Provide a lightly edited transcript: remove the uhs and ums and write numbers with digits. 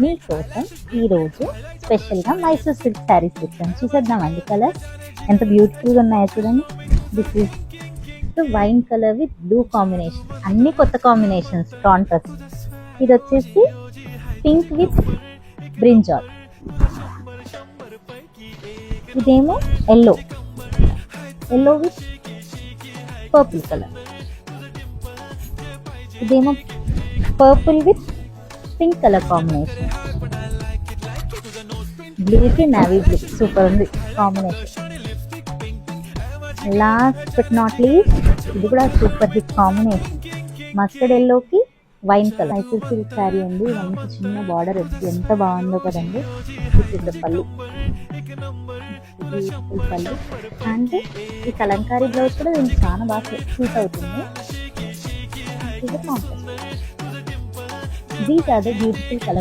మీకోసం ఈరోజు స్పెషల్గా మైసూర్ సిల్క్ శారీస్ తెచ్చాను. చూసేద్దామండి కలర్స్ ఎంత బ్యూటిఫుల్గా ఉన్నాయో చూడండి. This is wine colour with blue combination, అన్ని కొత్త కాంబినేషన్స్ కాంట్రాస్ట్. ఇది వచ్చేసి పింక్ విత్ బ్రింజాల్, ఇదేమో ఎల్లో విత్ పర్పుల్ కలర్, ఇదేమో purple with pink colour combination, బ్లూకి నావీ బ్లూ, సూపర్ ఉంది combination. Last but not least ఇది కూడా సూపర్ హిట్ కాంబినేషన్, మస్టర్డ్ ఎల్లోకి wine colour. Mysore silk sari అండి, మనకి చిన్న బార్డర్ వచ్చి ఎంత బాగుందో కదండి. పళ్ళు బ్యూటిఫుల్ పళ్ళు, అంటే ఈ కలంకారీ బ్లౌజ్ కూడా దీనికి చాలా బాగా సూట్ అవుతుంది. These are the beautiful color